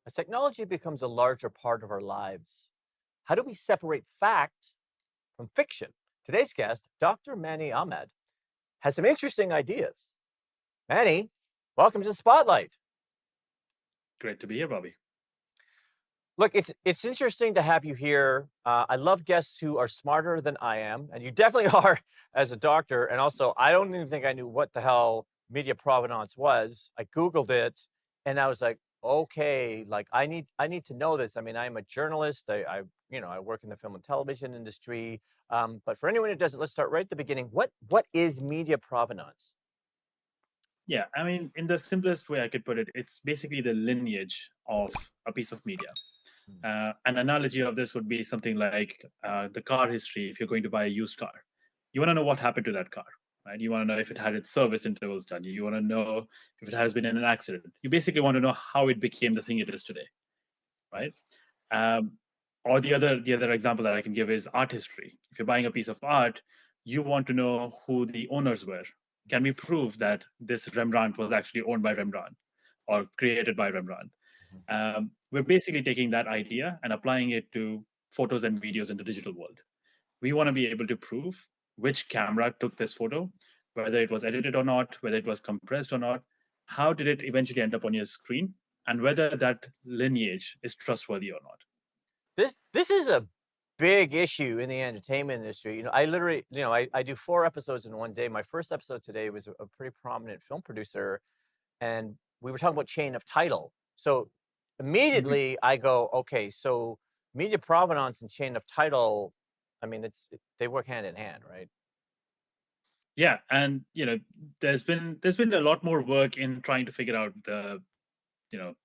As technology becomes a larger part of our lives, how do we separate fact from fiction? Today's guest, Dr. Manny Ahmed, has some interesting ideas. Manny, welcome to the Spotlight. Great to be here, Bobby. Look, it's interesting to have you here. I love guests who are smarter than I am, and you definitely are as a doctor. And also, I don't even think I knew what the hell media provenance was. I Googled it, and I was like, okay, like I need to know this. I mean, I'm a journalist. I work in the film and television industry. But for anyone who doesn't, let's start right at the beginning. What is media provenance? Yeah, I mean, in the simplest way I could put it, it's basically the lineage of a piece of media. An analogy of this would be something like the car history. If you're going to buy a used car, you want to know what happened to that car, right? You want to know if it had its service intervals done. You want to know if it has been in an accident. You basically want to know how it became the thing it is today, right? Um, or the other example that I can give is art history. If you're buying a piece of art, you want to know who the owners were. Can we prove that this Rembrandt was actually owned by Rembrandt or created by Rembrandt? We're basically taking that idea and applying it to photos and videos in the digital world. We want to be able to prove which camera took this photo, whether it was edited or not, whether it was compressed or not, how did it eventually end up on your screen, and whether that lineage is trustworthy or not. This is a big issue in the entertainment industry. I literally, I do 4 episodes in one day. My first episode today was a pretty prominent film producer, and we were talking about chain of title. So Mhm. immediately I go, okay, so media provenance and chain of title, I mean, they work hand in hand, right? Yeah, and there's been a lot more work in trying to figure out the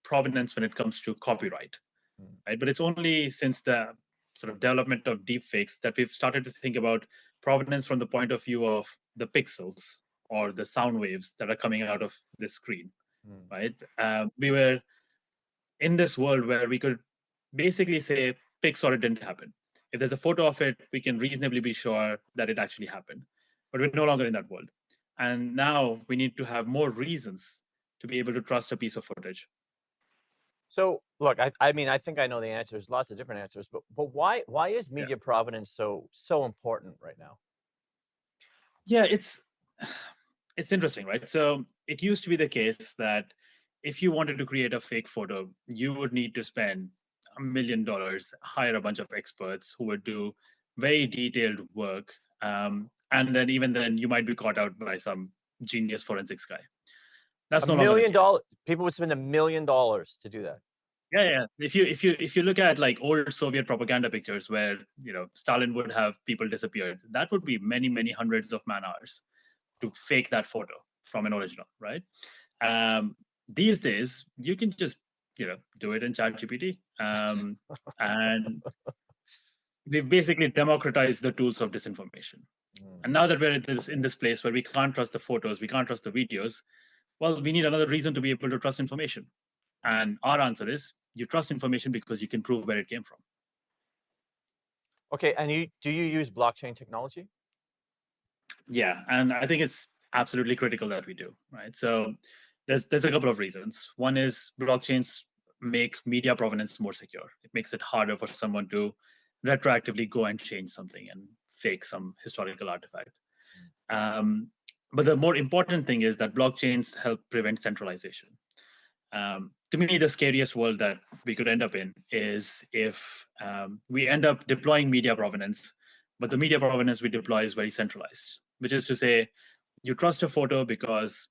provenance when it comes to copyright, Mm. right? But it's only since the sort of development of deepfakes that we've started to think about provenance from the point of view of the pixels or the sound waves that are coming out of the screen, Mm. right? We were in this world where we could basically say pics or it didn't happen. If there's a photo of it, we can reasonably be sure that it actually happened. But we're no longer in that world. And now we need to have more reasons to be able to trust a piece of footage. So look, I mean, I think I know the answers, lots of different answers, but why is Yeah. media provenance so important right now? Yeah, it's interesting, right? So it used to be the case that if you wanted to create a fake photo, you would need to spend $1 million, hire a bunch of experts who would do very detailed work, and then even then you might be caught out by some genius forensics guy. A That's no longer the million case. dollar people would spend $1 million to do that. Yeah, yeah. If you look at like old Soviet propaganda pictures where Stalin would have people disappeared, that would be many many hundreds of man hours to fake that photo from an original, right? These days, you can just do it in ChatGPT, and we've basically democratized the tools of disinformation. Mm. And now that we're in this place where we can't trust the photos, we can't trust the videos, well, we need another reason to be able to trust information. And our answer is you trust information because you can prove where it came from. Okay, and do you use blockchain technology? Yeah, and I think it's absolutely critical that we do, right? So there's a couple of reasons. One is blockchains make media provenance more secure. It makes it harder for someone to retroactively go and change something and fake some historical artifact. Um, but the more important thing is that blockchains help prevent centralization. To me, the scariest world that we could end up in is if we end up deploying media provenance, but the media provenance we deploy is very centralized, which is to say, you trust a photo because,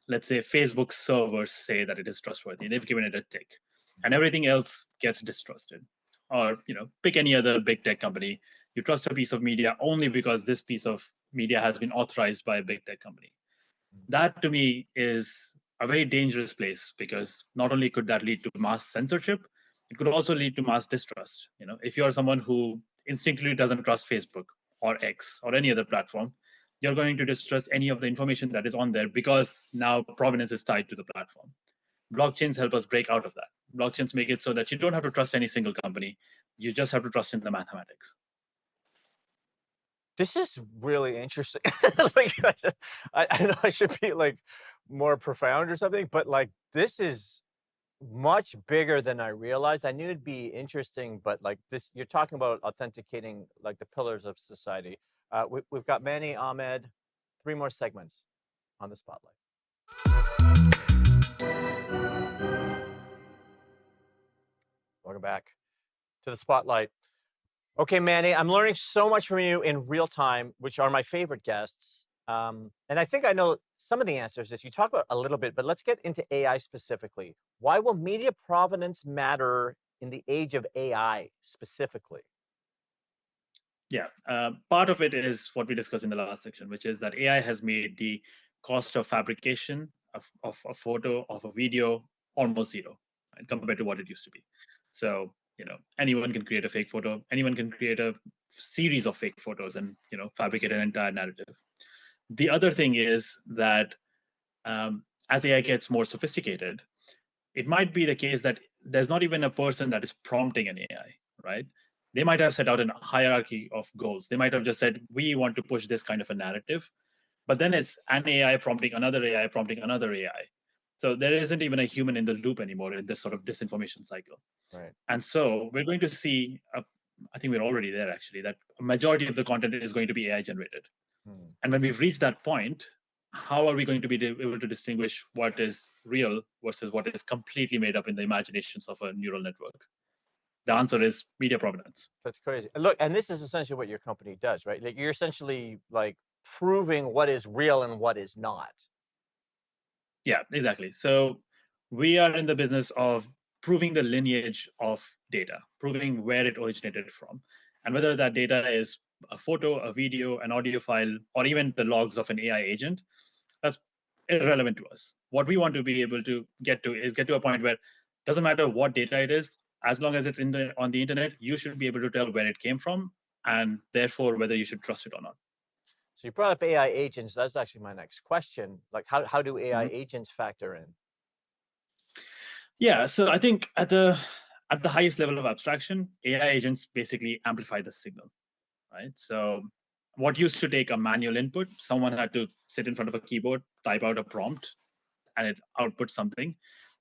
let's say, Facebook servers say that it is trustworthy. They've given it a tick, and everything else gets distrusted. Or pick any other big tech company. You trust a piece of media only because this piece of media has been authorized by a big tech company. That to me is a very dangerous place because not only could that lead to mass censorship, it could also lead to mass distrust. If you're someone who instinctively doesn't trust Facebook or X or any other platform, you're going to distrust any of the information that is on there because now provenance is tied to the platform. Blockchains help us break out of that. Blockchains make it so that you don't have to trust any single company. You just have to trust in the mathematics. This is really interesting. Like, I know I should be like more profound or something, but like this is much bigger than I realized. I knew it'd be interesting, but like this, you're talking about authenticating like the pillars of society. We've got Manny Ahmed, 3 more segments on the spotlight. Welcome back to the spotlight. Okay, Manny, I'm learning so much from you in real time, which are my favorite guests. And I think I know some of the answers as you talk about a little bit, but let's get into AI specifically. Why will media provenance matter in the age of AI specifically? Yeah, part of it is what we discussed in the last section, which is that AI has made the cost of fabrication of a photo, of a video, almost zero, right, compared to what it used to be. So, anyone can create a fake photo, anyone can create a series of fake photos and, fabricate an entire narrative. The other thing is that as AI gets more sophisticated, it might be the case that there's not even a person that is prompting an AI, right? They might have set out a hierarchy of goals. They might have just said, we want to push this kind of a narrative, but then it's an AI prompting another AI prompting another AI. So there isn't even a human in the loop anymore in this sort of disinformation cycle. Right. And so we're going to see, I think we're already there actually, that a majority of the content is going to be AI generated. Hmm. And when we've reached that point, how are we going to be able to distinguish what is real versus what is completely made up in the imaginations of a neural network? The answer is media provenance. That's crazy. Look, and this is essentially what your company does, right? Like you're essentially like proving what is real and what is not. Yeah, exactly. So we are in the business of proving the lineage of data, proving where it originated from, and whether that data is a photo, a video, an audio file, or even the logs of an AI agent. That's irrelevant to us. What we want to be able to get to is get to a point where it doesn't matter what data it is, as long as it's on the internet, you should be able to tell where it came from, and therefore whether you should trust it or not. So you brought up AI agents. That's actually my next question. Like how do AI Mhm. agents factor in? Yeah, so I think at the highest level of abstraction, AI agents basically amplify the signal, right? So what used to take a manual input, someone had to sit in front of a keyboard, type out a prompt, and it outputs something.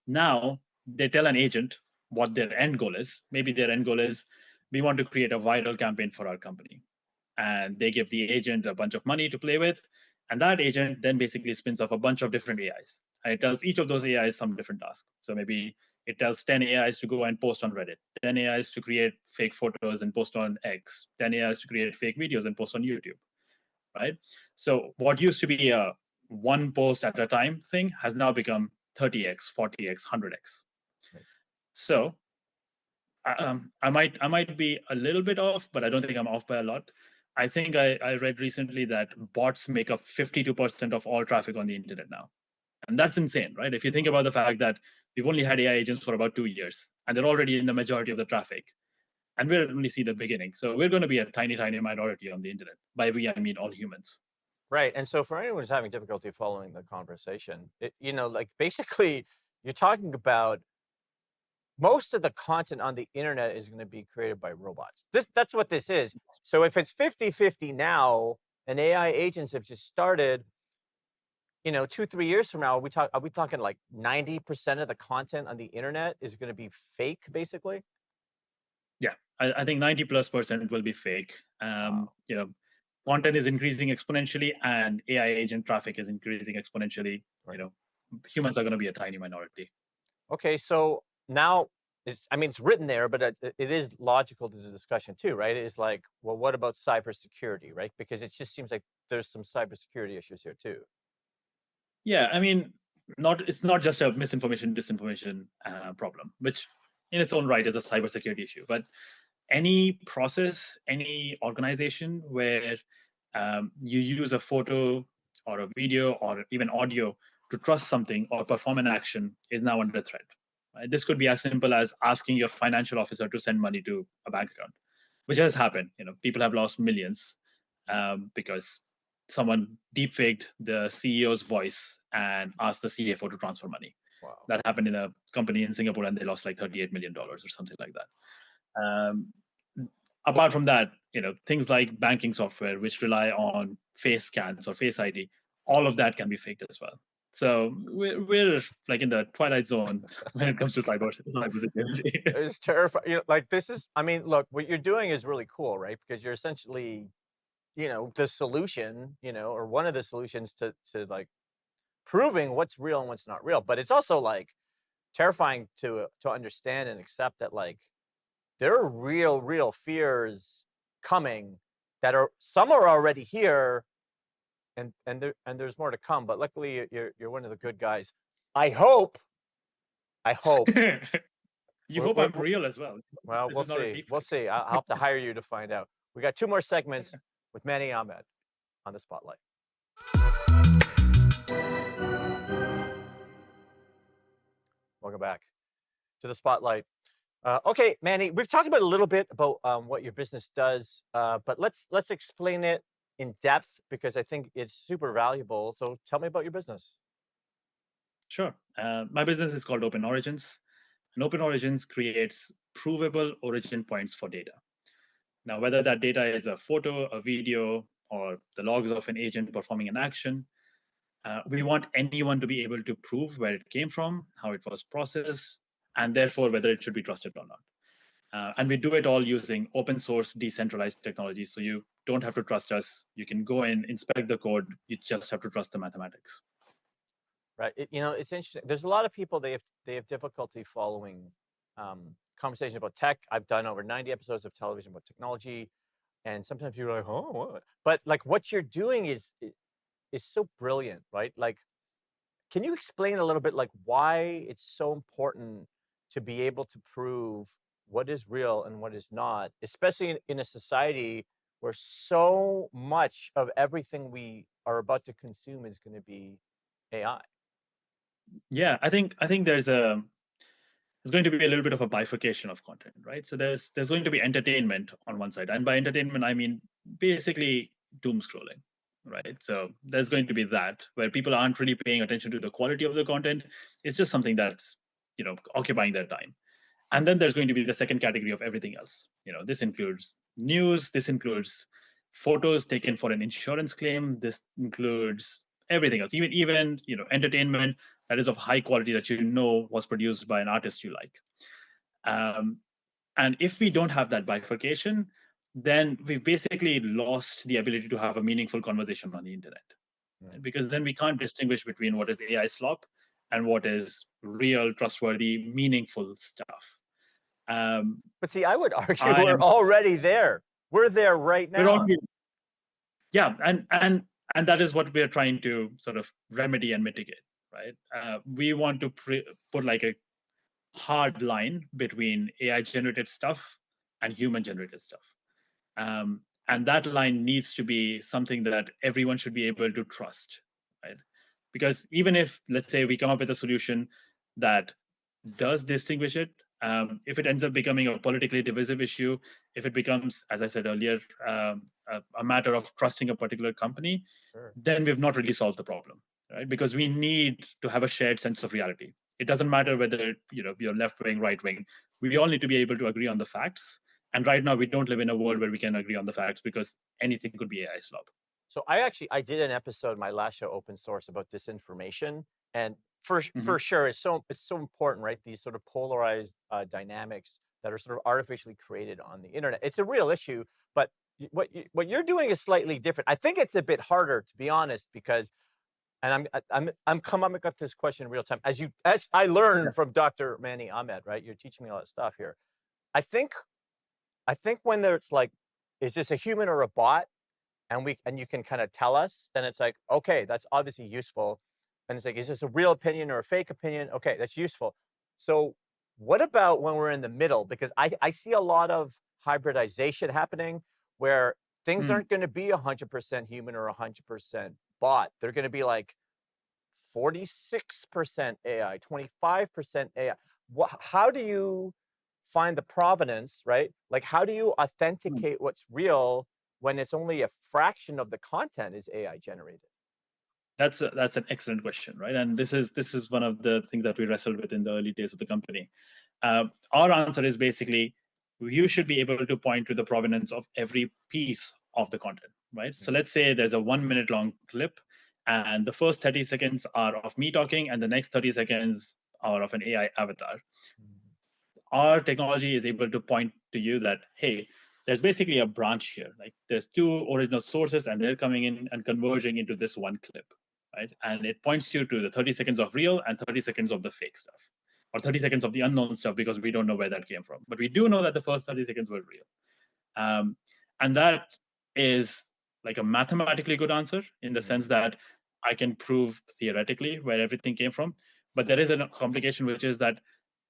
Now they tell an agent what their end goal is. Maybe their end goal is we want to create a viral campaign for our company. And they give the agent a bunch of money to play with. And that agent then basically spins off a bunch of different AIs. And it tells each of those AIs some different task. So maybe it tells 10 AIs to go and post on Reddit, 10 AIs to create fake photos and post on X, 10 AIs to create fake videos and post on YouTube, right? So what used to be a one post at a time thing has now become 30x, 40x, 100x. Right. So I might be a little bit off, but I don't think I'm off by a lot. I think I read recently that bots make up 52% of all traffic on the internet now. And that's insane, right? If you think about the fact that we've only had AI agents for about 2 years, and they're already in the majority of the traffic, and we're only see the beginning. So we're going to be a tiny, tiny minority on the internet. By we, I mean all humans. Right. And so for anyone who's having difficulty following the conversation, like basically you're talking about most of the content on the internet is going to be created by robots. That's what this is. So if it's 50-50 now and AI agents have just started, 2-3 years from now, are we talking like 90% of the content on the internet is going to be fake, basically? Yeah, I think 90+% will be fake. Wow. Content is increasing exponentially, and AI agent traffic is increasing exponentially. You Right. know, humans are going to be a tiny minority. Okay, so now it's written there, but it is logical to the discussion too, right? It is like, well, what about cybersecurity, right? Because it just seems like there's some cybersecurity issues here too. Yeah, I mean, it's not just a misinformation, disinformation problem, which in its own right is a cybersecurity issue. But any process, any organization where you use a photo or a video or even audio to trust something or perform an action is now under threat. Right? This could be as simple as asking your financial officer to send money to a bank account, which has happened. People have lost millions because someone deepfaked the CEO's voice and asked the CFO to transfer money. Wow. That happened in a company in Singapore, and they lost like $38 million or something like that. Apart from that, things like banking software, which rely on face scans or face ID, all of that can be faked as well. So we're like in the twilight zone when it comes to cybersecurity. It's terrifying. Like this is, I mean, look, what you're doing is really cool, right? Because you're essentially, the solution, or one of the solutions to like proving what's real and what's not real. But it's also like terrifying to understand and accept that like there are real fears coming that are some are already here and there's more to come. But luckily you're one of the good guys. I hope. You We're, hope we're, I'm real as well. well, This we'll is not a see. deep We'll fake. see. I'll have to hire you to find out. We got 2 more segments with Manny Ahmed on the spotlight. Welcome back to the spotlight. Okay, Manny, we've talked about a little bit about what your business does, but let's explain it in depth because I think it's super valuable. So tell me about your business. Sure. My business is called OpenOrigins, and OpenOrigins creates provable origin points for data. Now, whether that data is a photo, a video, or the logs of an agent performing an action, we want anyone to be able to prove where it came from, how it was processed, and therefore whether it should be trusted or not. And we do it all using open source decentralized technology. So you don't have to trust us. You can go in, inspect the code. You just have to trust the mathematics. Right. It's interesting. There's a lot of people they have difficulty following conversations about tech. I've done over 90 episodes of television about technology, and sometimes you're like, "Oh, what?" But like what you're doing is so brilliant, right? Like, can you explain a little bit like why it's so important to be able to prove what is real and what is not, especially in a society where so much of everything we are about to consume is going to be AI? Yeah, I think there's going to be a little bit of a bifurcation of content, right? So there's going to be entertainment on one side, and by entertainment I mean basically doom scrolling, right? So there's going to be that where people aren't really paying attention to the quality of the content. It's just something that's occupying their time. And then there's going to be the second category of everything else. This includes news. This includes photos taken for an insurance claim. This includes everything else, even entertainment that is of high quality that was produced by an artist you like. Um, and if we don't have that bifurcation, then we've basically lost the ability to have a meaningful conversation on the internet, right? Because then we can't distinguish between what is AI slop and what is real, trustworthy, meaningful stuff. But see, I would argue I we're am already there. We're there right we're now. already yeah, and that is what we're trying to sort of remedy and mitigate, right? We want to put like a hard line between AI generated stuff and human generated stuff. And that line needs to be something that everyone should be able to trust, right? Because even if, let's say, we come up with a solution that does distinguish it, if it ends up becoming a politically divisive issue, if it becomes, as I said earlier, a matter of trusting a particular company, Sure. then we've not really solved the problem, right? Because we need to have a shared sense of reality. It doesn't matter whether you're left wing, right wing. We all need to be able to agree on the facts. And right now, we don't live in a world where we can agree on the facts because anything could be AI slop. So I did an episode, my last show, Open Source, about disinformation, and for sure, it's so important, right? These sort of polarized dynamics that are sort of artificially created on the internet. It's a real issue, but what you're doing is slightly different. I think it's a bit harder, to be honest, because, and I'm coming up with this question in real time as I learned from Dr. Manny Ahmed, right? You're teaching me a lot of stuff here. I think when there's like, is this a human or a bot? And you can kind of tell us, then it's like, okay, that's obviously useful. And it's like, is this a real opinion or a fake opinion? Okay, that's useful. So what about when we're in the middle? Because I see a lot of hybridization happening where things aren't going to be 100% human or 100% bot. They're going to be like 46% AI, 25% AI. How do you find the provenance, right? Like, how do you authenticate what's real when it's only a fraction of the content is AI generated? That's an excellent question, right? And this is one of the things that we wrestled with in the early days of the company. Our answer is basically you should be able to point to the provenance of every piece of the content, right? So let's say there's a 1 minute long clip, And the first 30 seconds are of me talking, and the next 30 seconds are of an AI avatar. Our technology is able to point to you that, hey, there's basically a branch here. Like there's two original sources and they're coming in and converging into this one clip, right? And it points you to the 30 seconds of real and 30 seconds of the fake stuff, or 30 seconds of the unknown stuff, because we don't know where that came from. But we do know that the first 30 seconds were real. And that is like a mathematically good answer in the sense that I can prove theoretically where everything came from. But there is a complication, which is that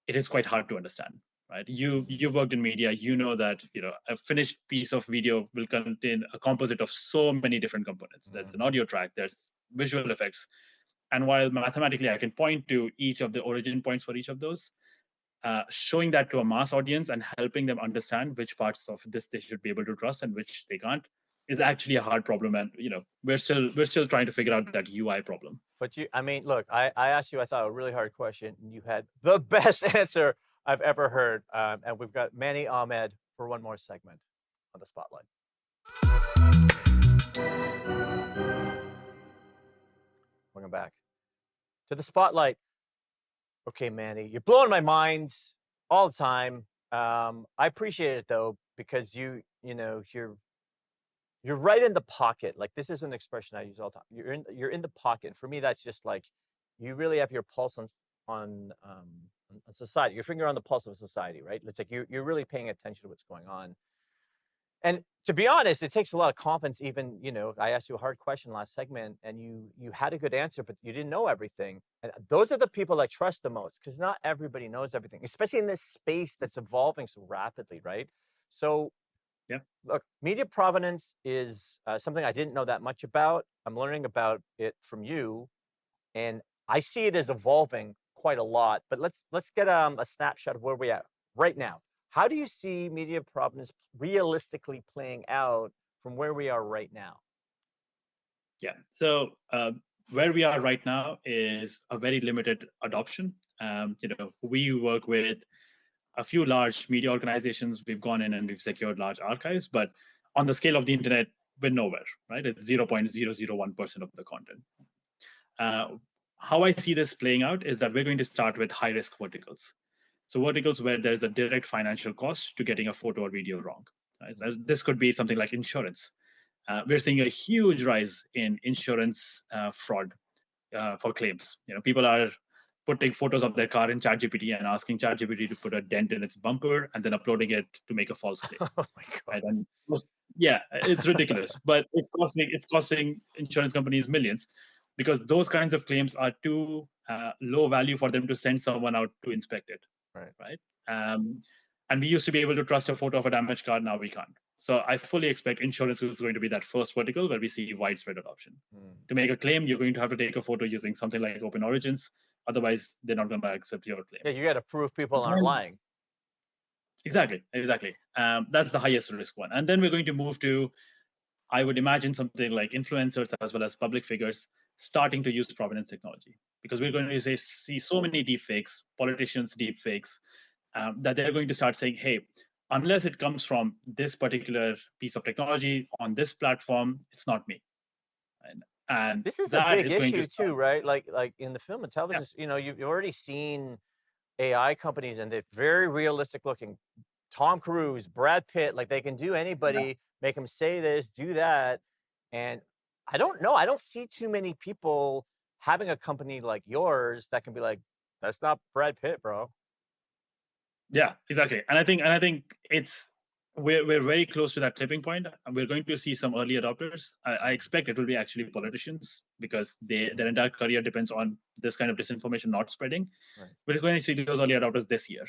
it is quite hard to understand, right? You've worked in media, you know that a finished piece of video will contain a composite of so many different components. There's an audio track, there's visual effects, and while mathematically I can point to each of the origin points for each of those, showing that to a mass audience and helping them understand which parts of this they should be able to trust and which they can't is actually a hard problem. And we're still trying to figure out that UI problem. But I mean, look, I asked you, I thought, a really hard question, and you had the best answer I've ever heard. And we've got Manny Ahmed for one more segment on the Spotlight. Welcome back to the Spotlight. Okay, Manny, you're blowing my mind all the time. I appreciate it though, because you're right in the pocket. Like, this is an expression I use all the time. You're in the pocket. For me, that's just like you really have your pulse on society. Your finger on the pulse of society, right? It's like you're really paying attention to what's going on. And to be honest, it takes a lot of confidence. Even I asked you a hard question last segment, and you had a good answer, but you didn't know everything. And those are the people I trust the most, because not everybody knows everything, especially in this space that's evolving so rapidly, right? So Yeah. look, media provenance is something I didn't know that much about. I'm learning about it from you, and I see it as evolving quite a lot. But let's get a snapshot of where we're at right now. How do you see media provenance realistically playing out from where we are right now? Yeah. So where we are right now is a very limited adoption. We work with a few large media organizations. We've gone in and we've secured large archives, but on the scale of the internet, we're nowhere, right? It's 0.001% of the content. How I see this playing out is that we're going to start with high-risk verticals. So verticals where there's a direct financial cost to getting a photo or video wrong. Right? This could be something like insurance. We're seeing a huge rise in insurance fraud for claims. People are putting photos of their car in ChatGPT and asking ChatGPT to put a dent in its bumper and then uploading it to make a false claim. Oh my God. Right? And yeah, it's ridiculous, but it's costing insurance companies millions, because those kinds of claims are too low value for them to send someone out to inspect it. Right. And we used to be able to trust a photo of a damaged car. Now we can't. So I fully expect insurance is going to be that first vertical where we see widespread adoption. To make a claim, you're going to have to take a photo using something like OpenOrigins. Otherwise, they're not going to accept your claim. Yeah, you got to prove people aren't lying. Exactly. That's the highest risk one. And then we're going to move to, I would imagine, something like influencers as well as public figures starting to use provenance technology, because we're going to see so many deepfakes, politicians deepfakes, that they're going to start saying, hey, unless it comes from this particular piece of technology on this platform, it's not me. And this is a big issue too, right? Like in the film and television, you've already seen AI companies, and they're very realistic looking. Tom Cruise, Brad Pitt, like they can do anybody, make them say this, do that. And I don't know. I don't see too many people having a company like yours that can be like, that's not Brad Pitt, bro. Yeah, exactly. And I think we're very close to that tipping point. We're going to see some early adopters. I expect it will be actually politicians, because their entire career depends on this kind of disinformation not spreading. Right. We're going to see those early adopters this year.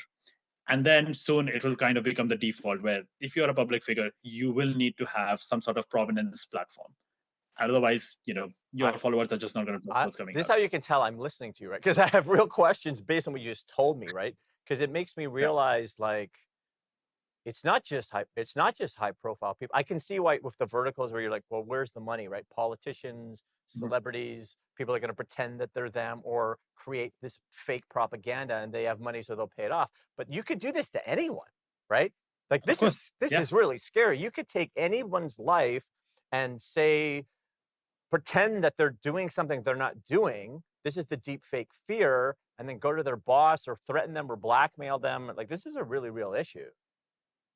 And then soon it will kind of become the default, where if you're a public figure, you will need to have some sort of provenance platform. Otherwise, your followers are just not going to know what's coming This is out. how you can tell I'm listening to you, right? Because I have real questions based on what you just told me, right? Because it makes me realize, like, it's not just high profile people. I can see why with the verticals where you're like, well, where's the money, right? Politicians, celebrities, people are going to pretend that they're them or create this fake propaganda, and they have money, so they'll pay it off. But you could do this to anyone, right? Like this is really scary. You could take anyone's life and say, pretend that they're doing something they're not doing. This is the deep fake fear, and then go to their boss or threaten them or blackmail them. Like, this is a really real issue.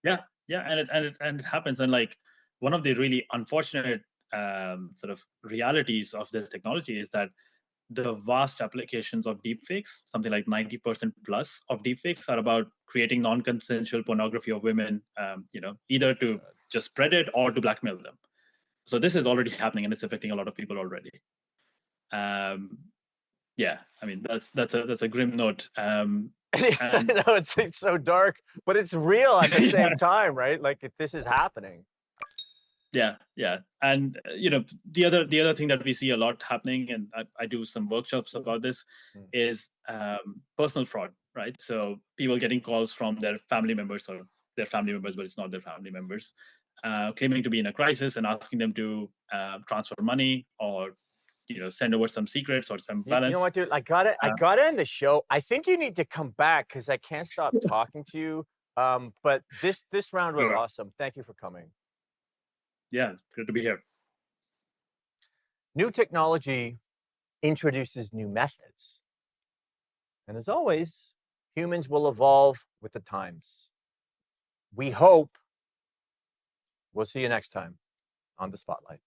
Yeah, yeah, and it happens. And like one of the really unfortunate sort of realities of this technology is that the vast applications of deepfakes, something like 90% plus of deepfakes, are about creating non-consensual pornography of women, either to just spread it or to blackmail them. So this is already happening, and it's affecting a lot of people already. Yeah, I mean that's a grim note. I know it's so dark, but it's real at the same time, right? Like, this is happening. Yeah, yeah, and the other thing that we see a lot happening, and I do some workshops about this, is personal fraud, right? So people getting calls from their family members or their family members, but it's not their family members, claiming to be in a crisis and asking them to transfer money or send over some secrets or some balance. You know what, dude? I gotta end the show. I think you need to come back because I can't stop talking to you. But this round was awesome. Thank you for coming. Yeah, good to be here. New technology introduces new methods. And as always, humans will evolve with the times. We hope. We'll see you next time on The Spotlight.